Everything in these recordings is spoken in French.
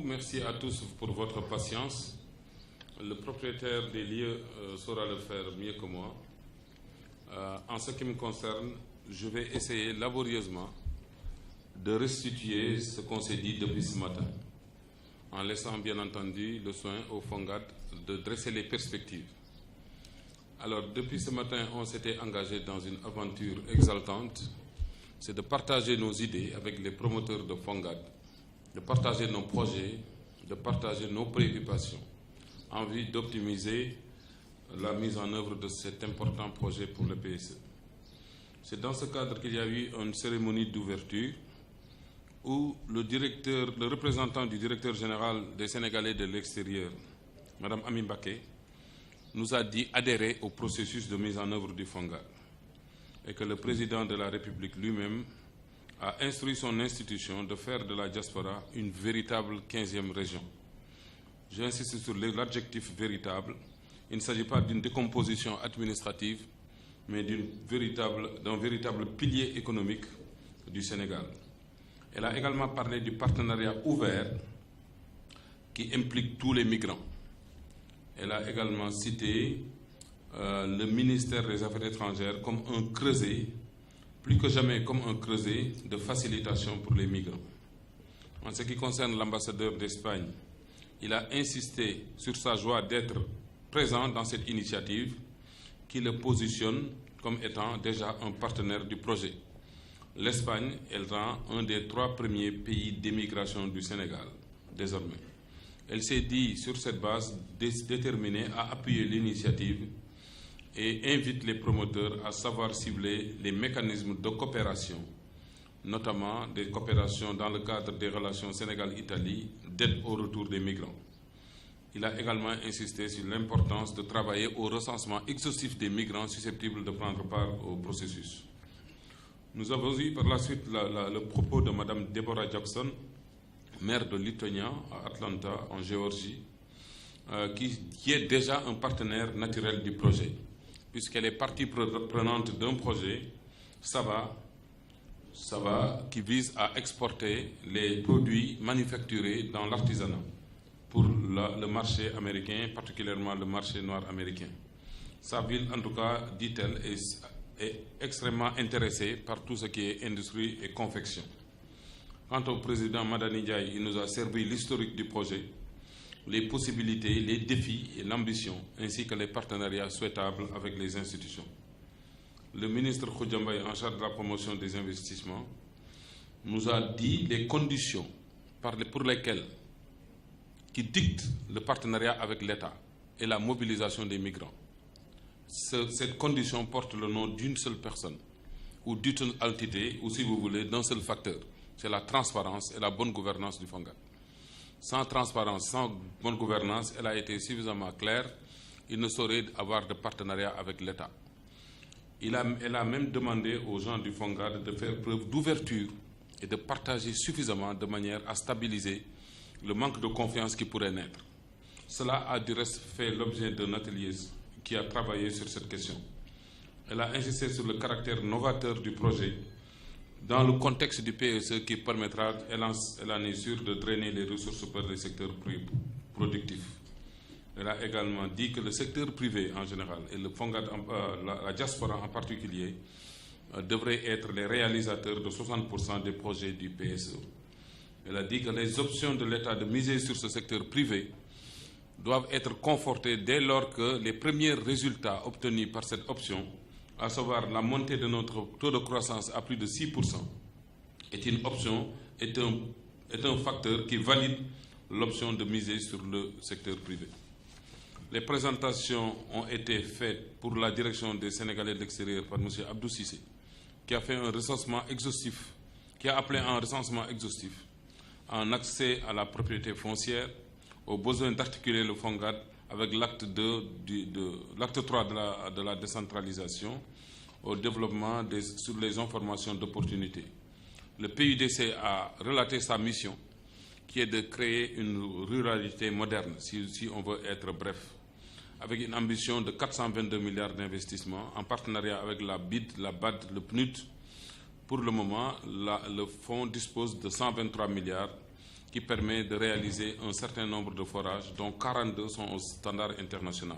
Merci à tous pour votre patience. Le propriétaire des lieux saura le faire mieux que moi. En ce qui me concerne, je vais essayer laborieusement de restituer ce qu'on s'est dit depuis ce matin, en laissant bien entendu le soin au FONGAD de dresser les perspectives. Alors, depuis ce matin, on s'était engagé dans une aventure exaltante, c'est de partager nos idées avec les promoteurs de FONGAD, de partager nos projets, de partager nos préoccupations, en vue d'optimiser la mise en œuvre de cet important projet pour le PSE. C'est dans ce cadre qu'il y a eu une cérémonie d'ouverture où le représentant du directeur général des Sénégalais de l'extérieur, Mme Ami Mbaké, nous a dit adhérer au processus de mise en œuvre du FONGAD et que le président de la République lui-même a instruit son institution de faire de la diaspora une véritable 15e région. J'insiste sur l'adjectif véritable. Il ne s'agit pas d'une décomposition administrative, mais d'un véritable pilier économique du Sénégal. Elle a également parlé du partenariat ouvert qui implique tous les migrants. Elle a également cité le ministère des Affaires étrangères comme un creuset, plus que jamais comme un creuset de facilitation pour les migrants. En ce qui concerne l'ambassadeur d'Espagne, il a insisté sur sa joie d'être présent dans cette initiative qui le positionne comme étant déjà un partenaire du projet. L'Espagne, elle rend un des 3 premiers pays d'émigration du Sénégal, désormais. Elle s'est dit, sur cette base, déterminée à appuyer l'initiative et invite les promoteurs à savoir cibler les mécanismes de coopération, notamment des coopérations dans le cadre des relations Sénégal-Italie d'aide au retour des migrants. Il a également insisté sur l'importance de travailler au recensement exhaustif des migrants susceptibles de prendre part au processus. Nous avons eu par la suite le propos de Mme Deborah Jackson, maire de Lithuania à Atlanta, en Géorgie, qui est déjà un partenaire naturel du projet, puisqu'elle est partie prenante d'un projet, Sava, qui vise à exporter les produits manufacturés dans l'artisanat pour le marché américain, particulièrement le marché noir américain. Sa ville, en tout cas, dit-elle, est extrêmement intéressée par tout ce qui est industrie et confection. Quant au président Madani Ndiaye, il nous a servi l'historique du projet, les possibilités, les défis et l'ambition, ainsi que les partenariats souhaitables avec les institutions. Le ministre Khoudiambaye, en charge de la promotion des investissements, nous a dit les conditions pour lesquelles qui dictent le partenariat avec l'État et la mobilisation des migrants. Cette condition porte le nom d'une seule personne, ou d'une entité, ou si vous voulez, d'un seul facteur. C'est la transparence et la bonne gouvernance du FONGAD. Sans transparence, sans bonne gouvernance, elle a été suffisamment claire, il ne saurait avoir de partenariat avec l'État. Elle a même demandé aux gens du FONGAD de faire preuve d'ouverture et de partager suffisamment de manière à stabiliser le manque de confiance qui pourrait naître. Cela a du reste fait l'objet d'un atelier qui a travaillé sur cette question. Elle a insisté sur le caractère novateur du projet dans le contexte du PSE qui permettra, elle en est sûre, de drainer les ressources vers les secteurs productifs. Elle a également dit que le secteur privé en général et le FONGAD, la diaspora en particulier, devraient être les réalisateurs de 60% des projets du PSE. Elle a dit que les options de l'État de miser sur ce secteur privé doivent être confortées dès lors que les premiers résultats obtenus par cette option, à savoir la montée de notre taux de croissance à plus de 6%, est une option, est un facteur qui valide l'option de miser sur le secteur privé. Les présentations ont été faites pour la direction des Sénégalais de l'extérieur par M. Abdou Cissé, qui a fait un recensement exhaustif, qui a appelé un recensement exhaustif en accès à la propriété foncière, au besoin d'articuler le FONGAD avec l'acte 3 de la décentralisation, au développement sur les informations d'opportunité. Le PUDC a relaté sa mission, qui est de créer une ruralité moderne, si on veut être bref, avec une ambition de 422 milliards d'investissements en partenariat avec la BID, la BAD, le PNUD. Pour le moment, le fonds dispose de 123 milliards qui permet de réaliser un certain nombre de forages, dont 42 sont au standard international.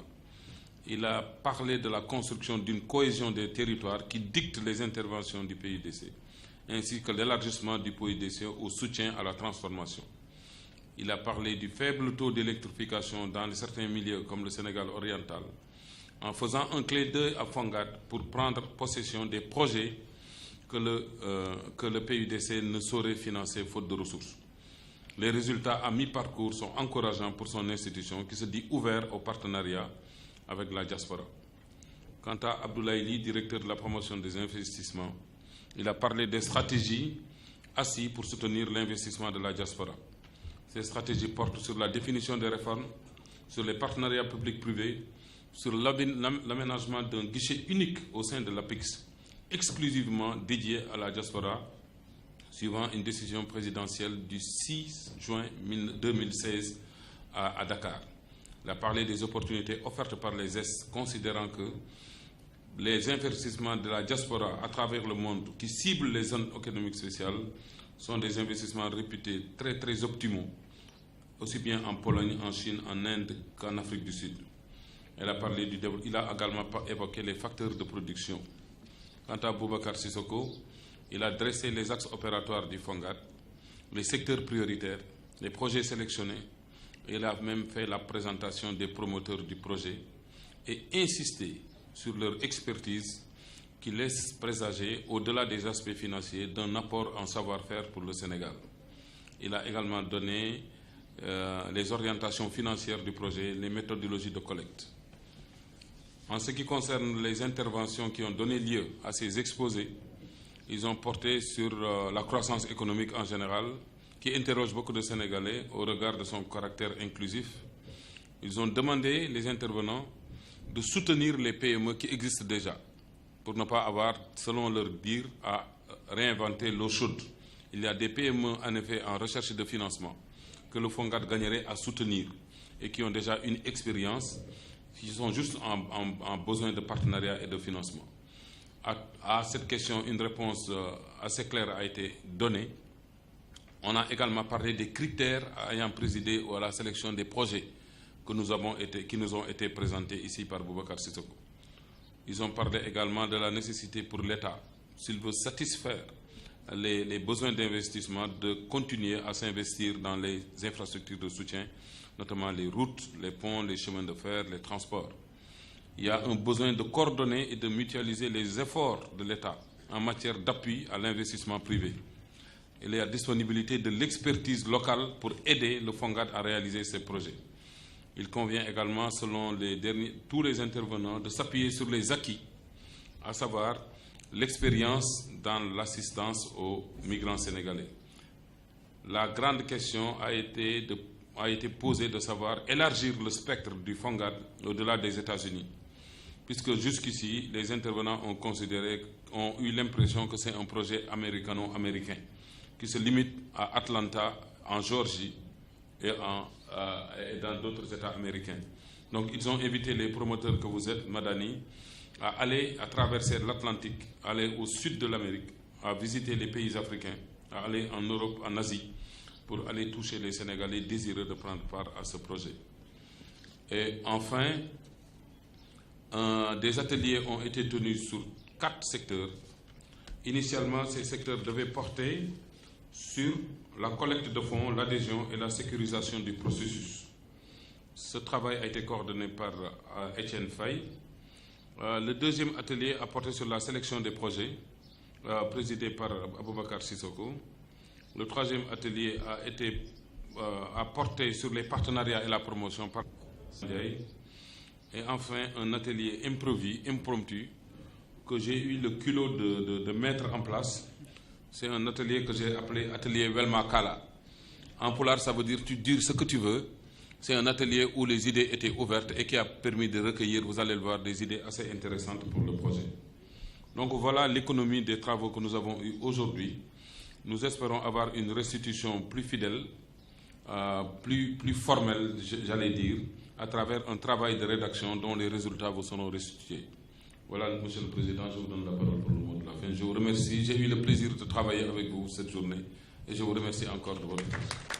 Il a parlé de la construction d'une cohésion des territoires qui dicte les interventions du PUDC, ainsi que l'élargissement du PUDC au soutien à la transformation. Il a parlé du faible taux d'électrification dans certains milieux comme le Sénégal oriental, en faisant un clin d'œil à Fongad pour prendre possession des projets que le PUDC ne saurait financer faute de ressources. Les résultats à mi-parcours sont encourageants pour son institution qui se dit ouverte au partenariat avec la diaspora. Quant à Abdoulaye Ly, directeur de la promotion des investissements, il a parlé des stratégies assises pour soutenir l'investissement de la diaspora. Ces stratégies portent sur la définition des réformes, sur les partenariats publics-privés, sur l'aménagement d'un guichet unique au sein de l'APIX, exclusivement dédié à la diaspora, suivant une décision présidentielle du 6 juin 2016 à Dakar. Il a parlé des opportunités offertes par les ES, considérant que les investissements de la diaspora à travers le monde qui ciblent les zones économiques spéciales sont des investissements réputés très optimaux, aussi bien en Pologne, en Chine, en Inde qu'en Afrique du Sud. Il a également évoqué les facteurs de production. Quant à Boubacar Sissoko, il a dressé les axes opératoires du Fongad, les secteurs prioritaires, les projets sélectionnés. Il a même fait la présentation des promoteurs du projet et insisté sur leur expertise qui laisse présager, au-delà des aspects financiers, d'un apport en savoir-faire pour le Sénégal. Il a également donné les orientations financières du projet, les méthodologies de collecte. En ce qui concerne les interventions qui ont donné lieu à ces exposés, ils ont porté sur la croissance économique en général, qui interroge beaucoup de Sénégalais au regard de son caractère inclusif. Ils ont demandé, les intervenants, de soutenir les PME qui existent déjà, pour ne pas avoir, selon leur dire, à réinventer l'eau chaude. Il y a des PME, en effet, en recherche de financement, que le Fongad gagnerait à soutenir et qui ont déjà une expérience, qui sont juste en besoin de partenariat et de financement. À cette question, une réponse assez claire a été donnée. On a également parlé des critères ayant présidé à la sélection des projets qui nous ont été présentés ici par Boubacar Sissoko. Ils ont parlé également de la nécessité pour l'État, s'il veut satisfaire les besoins d'investissement, de continuer à s'investir dans les infrastructures de soutien, notamment les routes, les ponts, les chemins de fer, les transports. Il y a un besoin de coordonner et de mutualiser les efforts de l'État en matière d'appui à l'investissement privé. Il y a disponibilité de l'expertise locale pour aider le Fongad à réaliser ces projets. Il convient également, selon tous les intervenants, de s'appuyer sur les acquis, à savoir l'expérience dans l'assistance aux migrants sénégalais. La grande question a été posée de savoir élargir le spectre du Fongad au-delà des États-Unis, puisque jusqu'ici, les intervenants ont eu l'impression que c'est un projet américano-américain qui se limite à Atlanta, en Géorgie et dans d'autres États américains. Donc ils ont invité les promoteurs que vous êtes, Madani, à aller à traverser l'Atlantique, aller au sud de l'Amérique, à visiter les pays africains, à aller en Europe, en Asie, pour aller toucher les Sénégalais désireux de prendre part à ce projet. Et enfin, des ateliers ont été tenus sur 4 secteurs. Initialement, ces secteurs devaient porter sur la collecte de fonds, l'adhésion et la sécurisation du processus. Ce travail a été coordonné par Étienne Faye. Le deuxième atelier a porté sur la sélection des projets, présidé par Aboubacar Sissoko. Le troisième atelier a porté sur les partenariats et la promotion par Ndiaye. Et enfin, un atelier impromptu que j'ai eu le culot de mettre en place. C'est un atelier que j'ai appelé atelier Welma Kala. En pulaar, ça veut dire tu dis ce que tu veux. C'est un atelier où les idées étaient ouvertes et qui a permis de recueillir, vous allez le voir, des idées assez intéressantes pour le projet. Donc voilà l'économie des travaux que nous avons eus aujourd'hui. Nous espérons avoir une restitution plus fidèle, plus formelle, j'allais dire, à travers un travail de rédaction dont les résultats vous seront restitués. Voilà, Monsieur le Président, je vous donne la parole pour le mot de la fin. Je vous remercie. J'ai eu le plaisir de travailler avec vous cette journée et je vous remercie encore de votre attention.